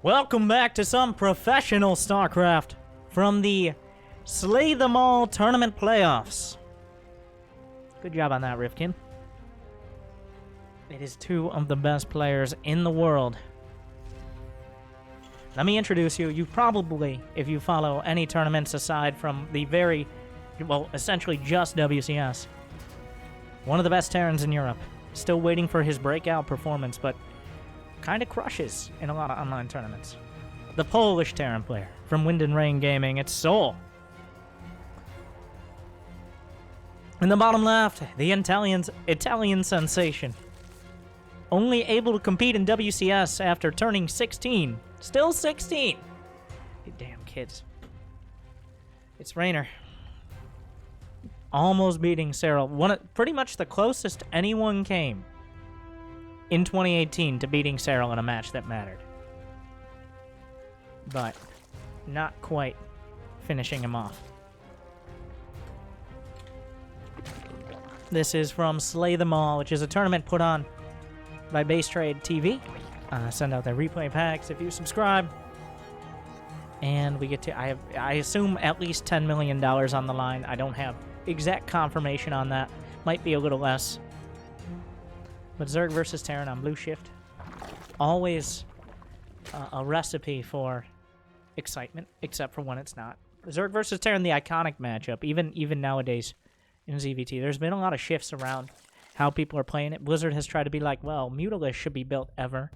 Welcome back to some professional StarCraft from the Slay Them All Tournament Playoffs. Good job on that, Rifkin. It is two of the best players in the world. Let me introduce you. You probably, if you follow any tournaments aside from the essentially just WCS, one of the best Terrans in Europe. Still waiting for his breakout performance, but kind of crushes in a lot of online tournaments. The Polish Terran player from Wind and Rain Gaming, it's Soul. In the bottom left, the Italian sensation. Only able to compete in WCS after turning 16. Still 16! You damn kids. It's Reynor. Almost beating Cyril. Pretty much the closest anyone came in 2018 to beating Cyril in a match that mattered. But not quite finishing him off. This is from Slay Them All, which is a tournament put on by Base Trade TV. Send out their replay packs if you subscribe. And we get to, I assume, at least $10 million on the line. I don't have exact confirmation on that. Might be a little less. But Zerg versus Terran on Blue Shift. Always a recipe for excitement, except for when it's not. Zerg versus Terran, the iconic matchup, even nowadays in ZVT. There's been a lot of shifts around how people are playing it. Blizzard has tried to be like, well, Mutalisk should be built ever.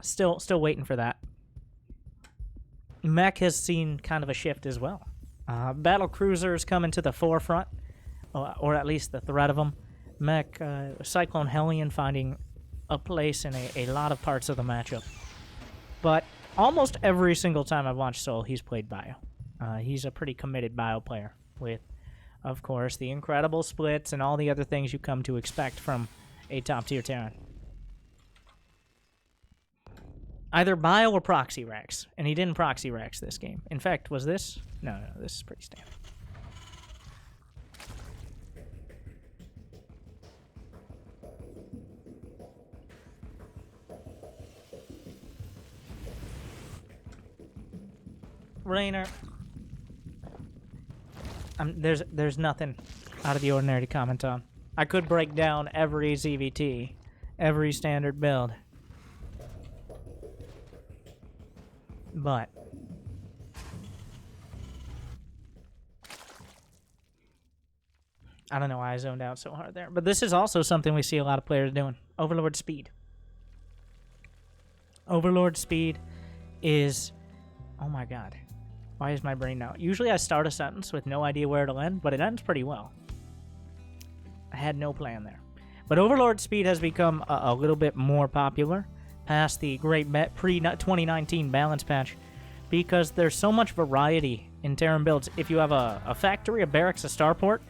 Still waiting for that. Mech has seen kind of a shift as well. Battle cruisers coming to the forefront, or at least the threat of them. Mech, Cyclone Hellion finding a place in a lot of parts of the matchup. But almost every single time I've launched Soul, he's played Bio. He's a pretty committed Bio player with, of course, the incredible splits and all the other things you come to expect from a top-tier Terran. Either Bio or Proxy Rex, and he didn't Proxy Rex this game. In fact, was this? No, this is pretty standard. Reynor. There's nothing out of the ordinary to comment on. I could break down every ZVT, every standard build. But I don't know why I zoned out so hard there. But this is also something we see a lot of players doing. Overlord speed. Overlord speed is... Oh my god. Why is my brain out? Usually I start a sentence with no idea where it'll end, but it ends pretty well. I had no plan there. But Overlord speed has become a little bit more popular past the great pre-2019 balance patch because there's so much variety in Terran builds. If you have a factory, a barracks, a starport,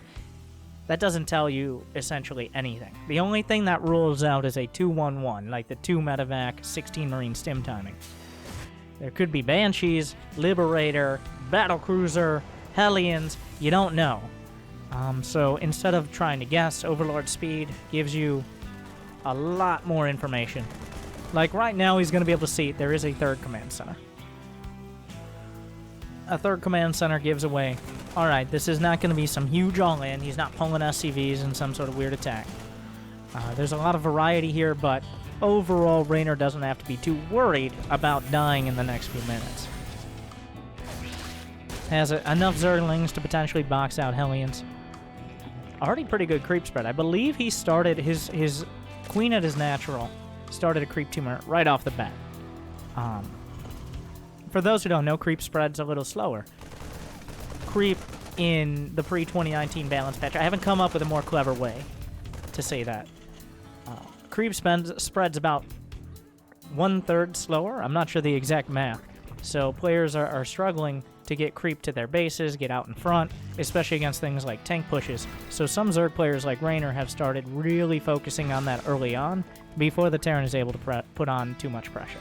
that doesn't tell you essentially anything. The only thing that rules out is a 2-1-1, like the 2 medevac, 16 marine stim timing. There could be Banshees, Liberator, Battlecruiser, Hellions, you don't know. So instead of trying to guess, Overlord Speed gives you a lot more information. Like right now he's going to be able to see there is a third command center. A third command center gives away, alright, this is not going to be some huge all-in, he's not pulling SCVs in some sort of weird attack. There's a lot of variety here, but overall, Reynor doesn't have to be too worried about dying in the next few minutes. Has enough Zerglings to potentially box out Hellions. Already pretty good creep spread. I believe he started his Queen at his natural. Started a creep tumor right off the bat. For those who don't know, creep spread's a little slower. Creep in the pre-2019 balance patch. I haven't come up with a more clever way to say that. Creep spreads about 1/3 slower. I'm not sure the exact math. So players are struggling to get creep to their bases, get out in front, especially against things like tank pushes. So some Zerg players like Reynor have started really focusing on that early on before the Terran is able to put on too much pressure.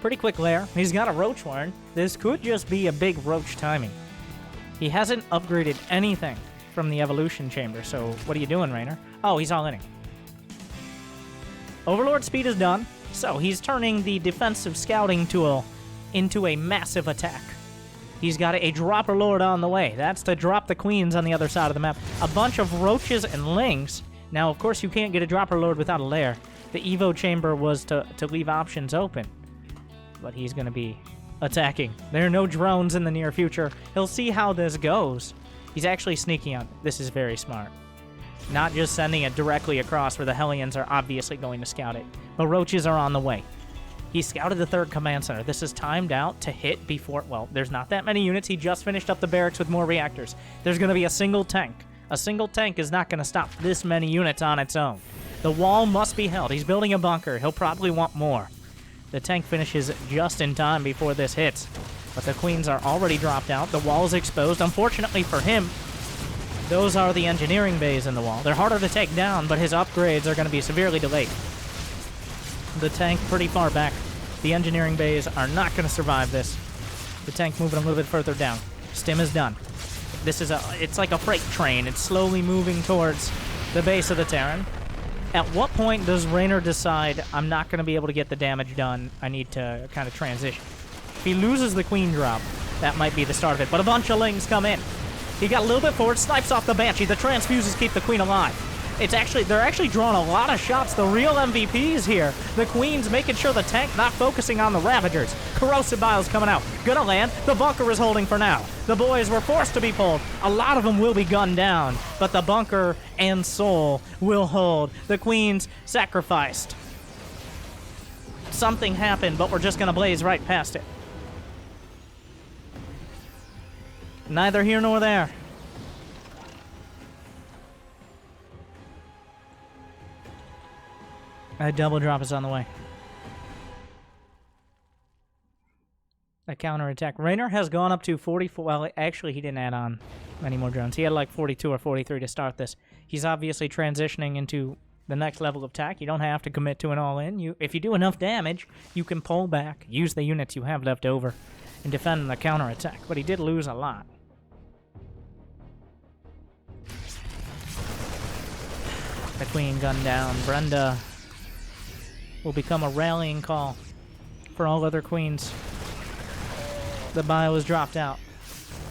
Pretty quick lair. He's got a Roach Warren. This could just be a big Roach timing. He hasn't upgraded anything from the evolution chamber, so what are you doing, Reynor? Oh, he's all inning. Overlord speed is done, so he's turning the defensive scouting tool into a massive attack. He's got a dropper lord on the way. That's to drop the queens on the other side of the map. A bunch of roaches and lings. Now, of course, you can't get a dropper lord without a lair. The Evo chamber was to leave options open. But he's going to be attacking. There are no drones in the near future. He'll see how this goes. He's actually sneaking on. This is very smart. Not just sending it directly across where the Hellions are obviously going to scout it. But roaches are on the way. He scouted the 3rd command center. This is timed out to hit before... Well, there's not that many units. He just finished up the barracks with more reactors. There's going to be a single tank. A single tank is not going to stop this many units on its own. The wall must be held. He's building a bunker. He'll probably want more. The tank finishes just in time before this hits. But the queens are already dropped out. The wall is exposed. Unfortunately for him, those are the engineering bays in the wall. They're harder to take down, but his upgrades are going to be severely delayed. The tank pretty far back. The engineering bays are not going to survive this. The tank moving a little bit further down. Stim is done. This is it's like a freight train. It's slowly moving towards the base of the Terran. At what point does Reynor decide, I'm not going to be able to get the damage done, I need to kind of transition? If he loses the queen drop, that might be the start of it. But a bunch of lings come in. He got a little bit forward, snipes off the Banshee. The transfuses keep the queen alive. They're actually drawing a lot of shots. The real MVPs here. The queen's making sure the tank not focusing on the Ravagers. Corrosive Bile's coming out. Gonna land. The bunker is holding for now. The boys were forced to be pulled. A lot of them will be gunned down, but the bunker and soul will hold. The queen's sacrificed. Something happened, but we're just gonna blaze right past it. Neither here nor there. A double drop is on the way. A counterattack. Reynor has gone up to 44. Well, actually, he didn't add on many more drones. He had like 42 or 43 to start this. He's obviously transitioning into the next level of attack. You don't have to commit to an all-in. If you do enough damage, you can pull back, use the units you have left over, and defend the counterattack. But he did lose a lot. The queen gunned down. Brenda will become a rallying call for all other queens. The bio is dropped out.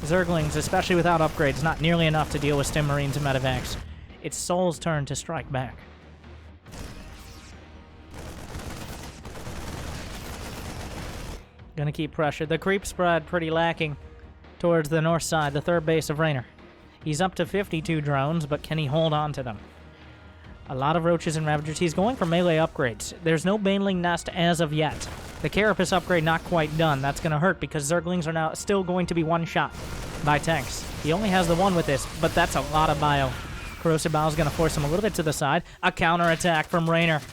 Zerglings, especially without upgrades, not nearly enough to deal with Stim Marines and Medivacs. It's Soul's turn to strike back. Gonna keep pressure. The creep spread pretty lacking towards the north side, the 3rd base of Reynor. He's up to 52 drones, but can he hold on to them? A lot of roaches and Ravagers. He's going for melee upgrades. There's no Baneling Nest as of yet. The Carapace upgrade not quite done. That's going to hurt because Zerglings are now still going to be one-shot by tanks. He only has the one with this, but that's a lot of bio. Corrosive Bile is going to force him a little bit to the side. A counterattack from Reynor.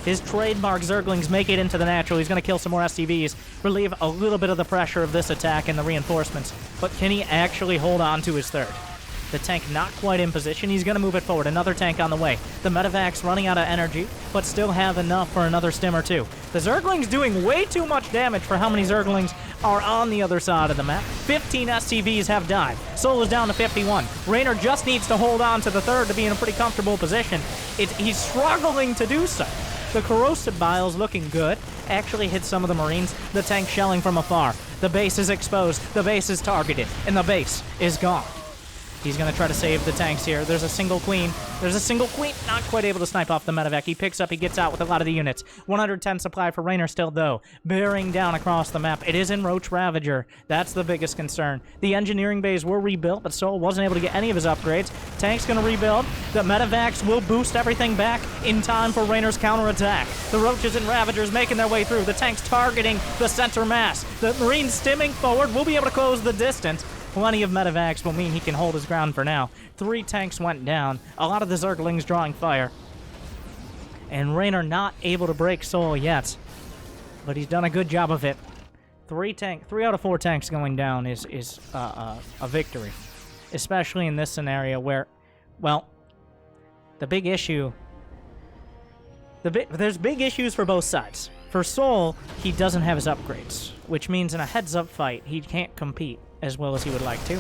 His trademark Zerglings make it into the natural. He's going to kill some more SCVs, relieve a little bit of the pressure of this attack and the reinforcements. But can he actually hold on to his 3rd? The tank not quite in position. He's going to move it forward. Another tank on the way. The Medivac's running out of energy, but still have enough for another stim or two. The Zergling's doing way too much damage for how many Zerglings are on the other side of the map. 15 SCVs have died. Soul is down to 51. Reynor just needs to hold on to the 3rd to be in a pretty comfortable position. He's struggling to do so. The Corrosive Bile's looking good. Actually hit some of the Marines. The tank shelling from afar. The base is exposed. The base is targeted. And the base is gone. He's going to try to save the tanks here. There's a single queen. There's a single queen. Not quite able to snipe off the Medivac. He picks up. He gets out with a lot of the units. 110 supply for Reynor still, though. Bearing down across the map. It is in Roach Ravager. That's the biggest concern. The engineering bays were rebuilt, but Soul wasn't able to get any of his upgrades. Tank's going to rebuild. The Medivacs will boost everything back in time for Reynor's counterattack. The Roaches and Ravagers making their way through. The tank's targeting the center mass. The Marines stimming forward. We'll be able to close the distance. Plenty of Medivacs will mean he can hold his ground for now. 3 tanks went down. A lot of the Zerglings drawing fire. And Reynor not able to break Soul yet. But he's done a good job of it. 3 out of 4 tanks going down is a victory. Especially in this scenario where, well, the big issue... There's big issues for both sides. For Soul, he doesn't have his upgrades. Which means in a heads-up fight, he can't compete as well as he would like to.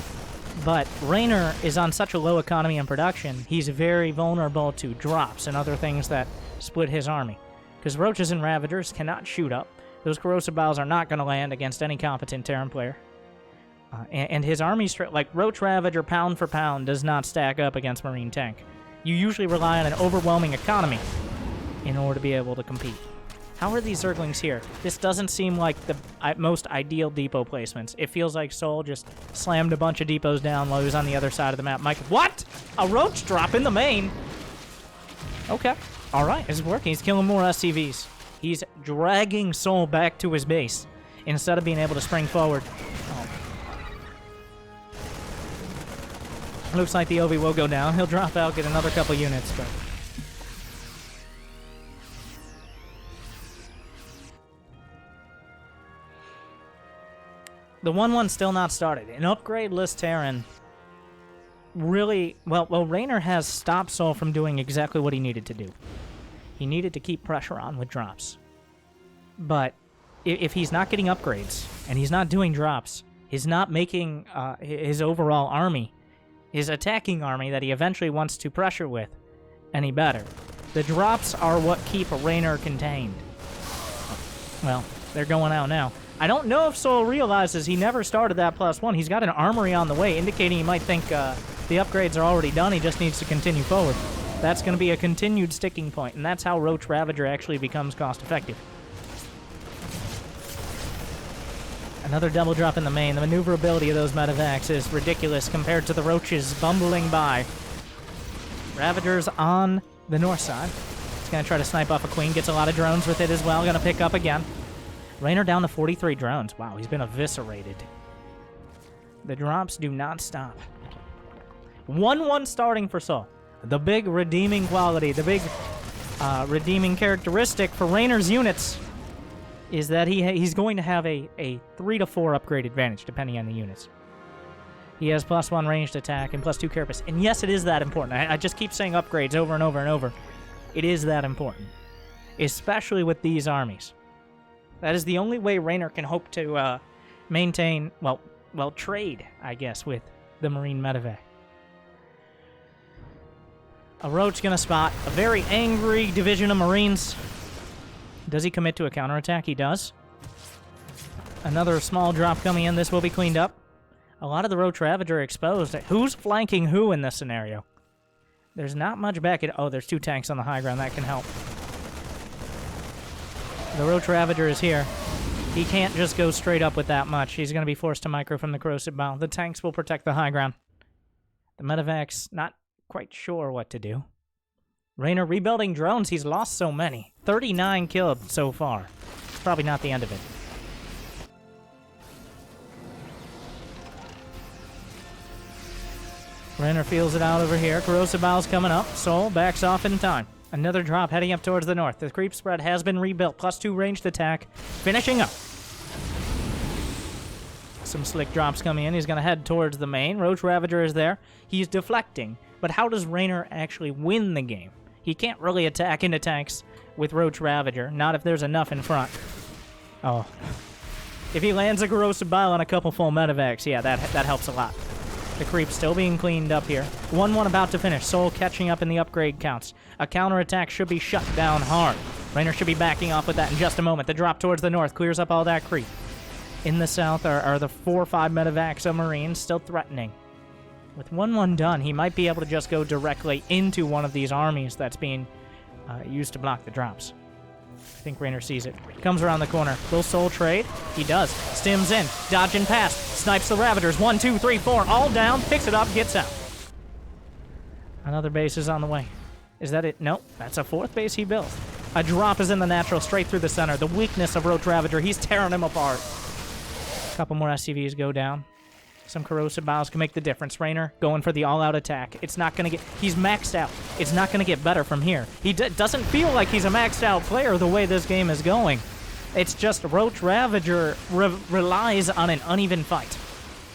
But Reynor is on such a low economy and production, he's very vulnerable to drops and other things that split his army. because Roaches and Ravagers cannot shoot up. Those Corrosive Biles are not going to land against any competent Terran player. And his army, like Roach Ravager pound for pound, does not stack up against Marine Tank. You usually rely on an overwhelming economy in order to be able to compete. How are these Zerglings here? This doesn't seem like the most ideal depot placements. It feels like Sol just slammed a bunch of depots down while he was on the other side of the map. Mike, what? A Roach drop in the main? Okay. All right, it's working. He's killing more SCVs. He's dragging Sol back to his base instead of being able to spring forward. Oh. Looks like the Ovi will go down. He'll drop out, get another couple units, but... The 1-1 still not started. An upgradeless Terran really... Well, Reynor has stopped Sol from doing exactly what he needed to do. He needed to keep pressure on with drops. But if he's not getting upgrades, and he's not doing drops, he's not making his overall army, his attacking army that he eventually wants to pressure with, any better. The drops are what keep Reynor contained. Well, they're going out now. I don't know if Sol realizes he never started that +1. He's got an armory on the way, indicating he might think the upgrades are already done. He just needs to continue forward. That's going to be a continued sticking point, and that's how Roach Ravager actually becomes cost-effective. Another double drop in the main. The maneuverability of those medevacs is ridiculous compared to the Roaches bumbling by. Ravager's on the north side. He's going to try to snipe off a Queen. Gets a lot of drones with it as well. Going to pick up again. Reynor down to 43 drones. Wow, he's been eviscerated. The drops do not stop. 1-1 starting for Sol. The big redeeming quality, the big redeeming characteristic for Reynor's units is that he's going to have a 3 to 4 upgrade advantage, depending on the units. He has +1 ranged attack and +2 carapace. And yes, it is that important. I just keep saying upgrades over and over and over. It is that important. Especially with these armies. That is the only way Reynor can hope to maintain, well, trade, I guess, with the Marine medevac. A Roach gonna spot a very angry division of Marines. Does he commit to a counterattack? He does. Another small drop coming in. This will be cleaned up. A lot of the Roach Ravager exposed. Who's flanking who in this scenario? There's not much back at... Oh, there's 2 tanks on the high ground. That can help. The Roach Ravager is here. He can't just go straight up with that much. He's going to be forced to micro from the Corrosive Bile. The tanks will protect the high ground. The medevac's not quite sure what to do. Reynor rebuilding drones. He's lost so many. 39 killed so far. It's probably not the end of it. Reynor feels it out over here. Corrosive Bile's coming up. Sol backs off in time. Another drop heading up towards the north. The creep spread has been rebuilt. +2 ranged attack. Finishing up. Some slick drops coming in. He's going to head towards the main. Roach Ravager is there. He's deflecting. But how does Reynor actually win the game? He can't really attack into tanks with Roach Ravager. Not if there's enough in front. Oh. If he lands a Corrosive Bile on a couple full medevacs, yeah, that helps a lot. The creep still being cleaned up here. 1-1 about to finish. Sol catching up in the upgrade counts. A counterattack should be shut down hard. Reynor should be backing off with that in just a moment. The drop towards the north clears up all that creep. In the south are the 4 or 5 medevacs of Marines still threatening. With 1-1 done, he might be able to just go directly into one of these armies that's being used to block the drops. I think Reynor sees it. Comes around the corner. Will Sol trade? He does. Stims in. Dodging past. Snipes the Ravagers. 1, 2, 3, 4. All down. Picks it up. Gets out. Another base is on the way. Is that it? Nope. That's a 4th base he built. A drop is in the natural straight through the center. The weakness of Roach Ravager. He's tearing him apart. A couple more SCVs go down. Some Corrosive Biles can make the difference. Reynor going for the all-out attack. It's not going to get... He's maxed out. It's not going to get better from here. He doesn't feel like he's a maxed out player the way this game is going. It's just Roach Ravager relies on an uneven fight.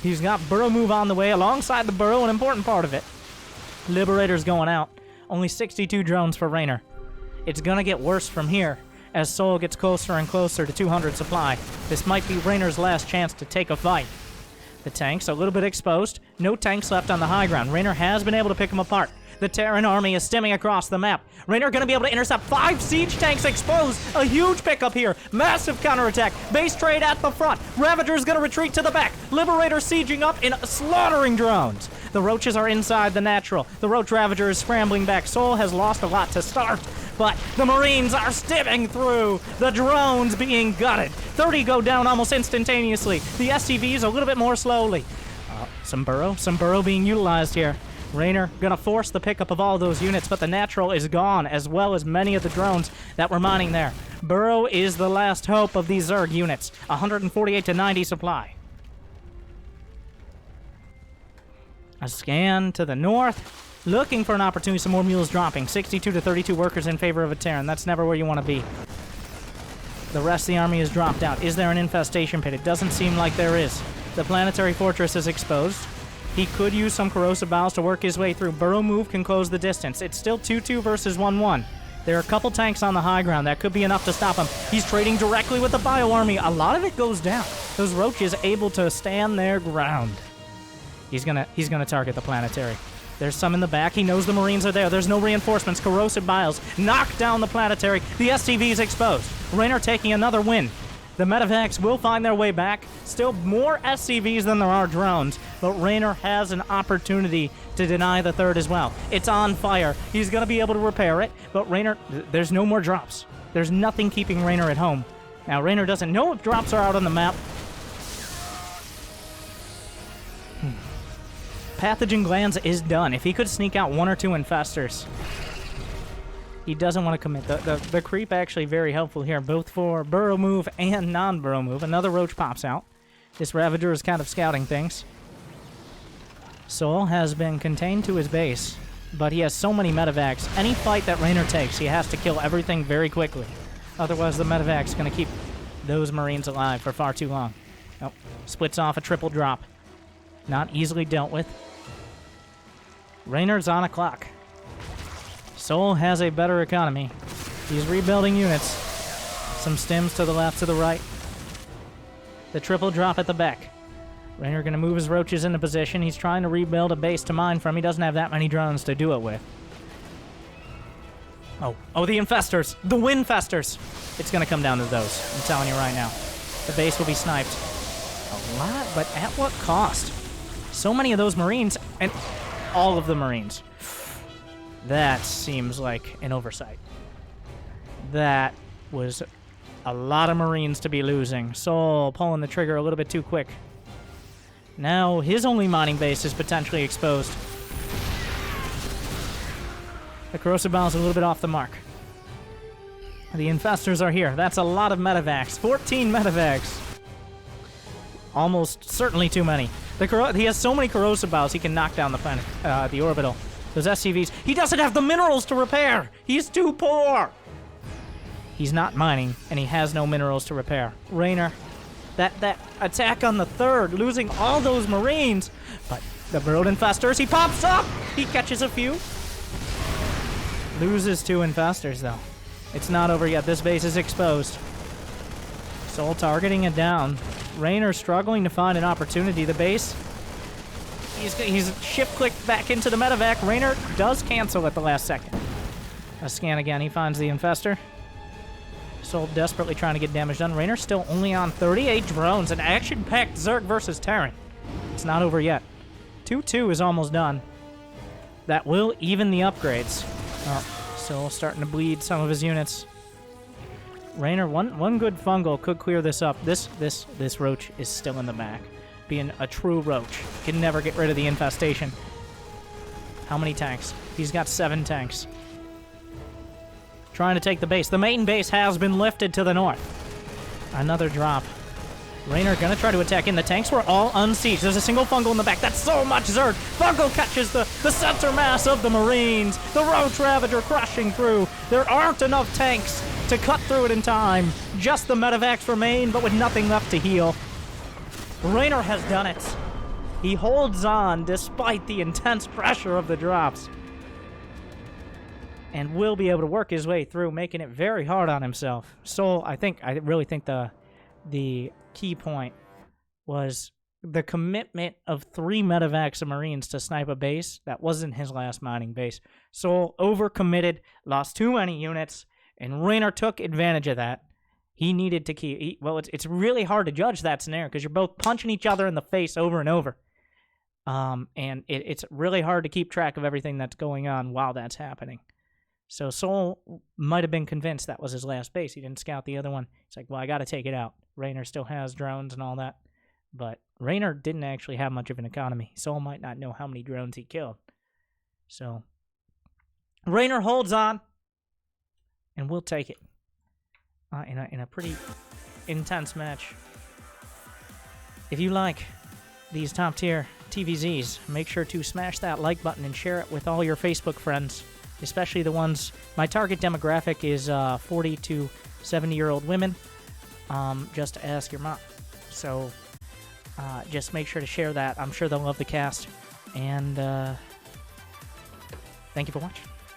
He's got Burrow move on the way. Alongside the Burrow, an important part of it. Liberator's going out. Only 62 drones for Reynor. It's going to get worse from here as Sol gets closer and closer to 200 supply. This might be Reynor's last chance to take a fight. The tanks a little bit exposed. No tanks left on the high ground. Reynor has been able to pick them apart. The Terran army is stemming across the map. Reynor gonna be able to intercept 5 siege tanks exposed. A huge pickup here. Massive counterattack. Base trade at the front. Ravager's gonna retreat to the back. Liberator sieging up in slaughtering drones. The Roaches are inside the natural. The Roach Ravager is scrambling back. Sol has lost a lot to start, but the Marines are stimming through. The drones being gutted. 30 go down almost instantaneously. The SCVs a little bit more slowly. Some burrow being utilized here. Reynor gonna force the pickup of all those units, but the natural is gone, as well as many of the drones that were mining there. Burrow is the last hope of these Zerg units. 148 to 90 supply. A scan to the north, looking for an opportunity. Some more mules dropping. 62 to 32 workers in favor of a Terran. That's never where you want to be. The rest of the army is dropped out. Is there an infestation pit? It doesn't seem like there is. The planetary fortress is exposed. He could use some corrosive bowels to work his way through. Burrow move can close the distance. It's still 2-2 versus 1-1. There are a couple tanks on the high ground. That could be enough to stop him. He's trading directly with the bio army. A lot of it goes down. Those Roaches able to stand their ground. He's gonna target the planetary. There's some in the back. He knows the Marines are there. There's no reinforcements. Corrosive biles knock down the planetary. The SCV is exposed. Reynor taking another win. The medevacs will find their way back. Still more SCVs than there are drones, but Reynor has an opportunity to deny the third as well. It's on fire. He's going to be able to repair it, but Reynor, there's no more drops. There's nothing keeping Reynor at home. Now, Reynor doesn't know if drops are out on the map. Pathogen Glands is done. If he could sneak out 1 or 2 infestors, he doesn't want to commit. The creep actually very helpful here, both for burrow move and non-burrow move. Another Roach pops out. This Ravager is kind of scouting things. Sol has been contained to his base, but he has so many medevacs. Any fight that Reynor takes, he has to kill everything very quickly. Otherwise, the medevac's going to keep those Marines alive for far too long. Oh, splits off a triple drop. Not easily dealt with. Reynor's on a clock. Sol has a better economy. He's rebuilding units. Some stims to the left, to the right. The triple drop at the back. Reynor going to move his Roaches into position. He's trying to rebuild a base to mine from. He doesn't have that many drones to do it with. Oh, the infestors. The Winfestors. It's going to come down to those. I'm telling you right now. The base will be sniped. A lot, but at what cost? So many of those Marines, and all of the Marines. That seems like an oversight. That was a lot of Marines to be losing. Sol pulling the trigger a little bit too quick. Now his only mining base is potentially exposed. The corrosive bomb's a little bit off the mark. The infestors are here. That's a lot of medevacs. 14 medevacs. Almost certainly too many. He has so many corrosive bows he can knock down the planet, the orbital. Those SCVs. He doesn't have the minerals to repair. He's too poor. He's not mining, and he has no minerals to repair. Reynor, that attack on the third, losing all those Marines. But the Brood Infestors, he pops up. He catches a few. Loses 2 Infestors, though. It's not over yet. This base is exposed. Sol targeting it down. Reynor struggling to find an opportunity. The base... He's shift-clicked back into the medevac. Reynor does cancel at the last second. A scan again. He finds the infestor. Sol desperately trying to get damage done. Reynor still only on 38 drones. An action-packed Zerg versus Terran. It's not over yet. 2-2 is almost done. That will even the upgrades. Oh, Sol starting to bleed some of his units. Reynor, one good fungal could clear this up. This Roach is still in the back. Being a true Roach. Can never get rid of the infestation. How many tanks? He's got 7 tanks. Trying to take the base. The main base has been lifted to the north. Another drop. Reynor gonna try to attack in. The tanks were all unsieged. There's a single fungal in the back. That's so much Zerg. Fungal catches the center mass of the Marines. The Roach Ravager crushing through. There aren't enough tanks to cut through it in time. Just the medevacs remain, but with nothing left to heal. Reynor has done it. He holds on despite the intense pressure of the drops. And will be able to work his way through, making it very hard on himself. Sol, I really think the key point was the commitment of 3 medevacs of Marines to snipe a base that wasn't his last mining base. Sol overcommitted, lost too many units, and Reynor took advantage of that. He needed to keep... well, it's really hard to judge that scenario because you're both punching each other in the face over and over. And it's really hard to keep track of everything that's going on while that's happening. So Sol might have been convinced that was his last base. He didn't scout the other one. He's like, well, I got to take it out. Reynor still has drones and all that. But Reynor didn't actually have much of an economy. Sol might not know how many drones he killed. So Reynor holds on, and we'll take it in a pretty intense match. If you like these top-tier TVZs, make sure to smash that like button and share it with all your Facebook friends, especially the ones... my target demographic is 40 to 70-year-old women. Just ask your mom. So... just make sure to share that. I'm sure they'll love the cast. And thank you for watching.